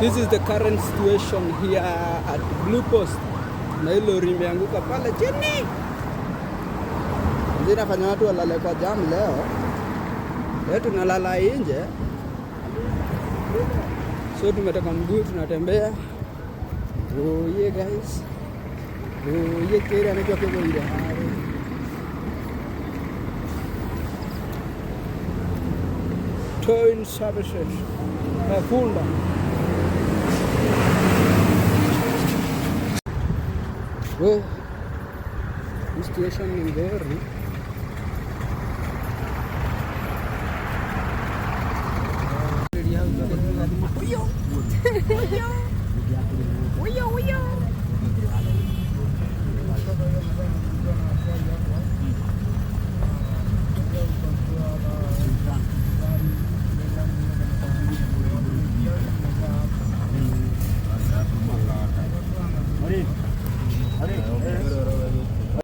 This is the current situation here at Blue Post. Na hilo limeanguka pale chini. Zinafanya watu walale kwa jam leo. Leo tunalala nje. So tumetoka mguu tunatembea. Oh yeah guys. Oh yeah kile anaitwa kwa ile. Towing services. Funda. Well, this station in there.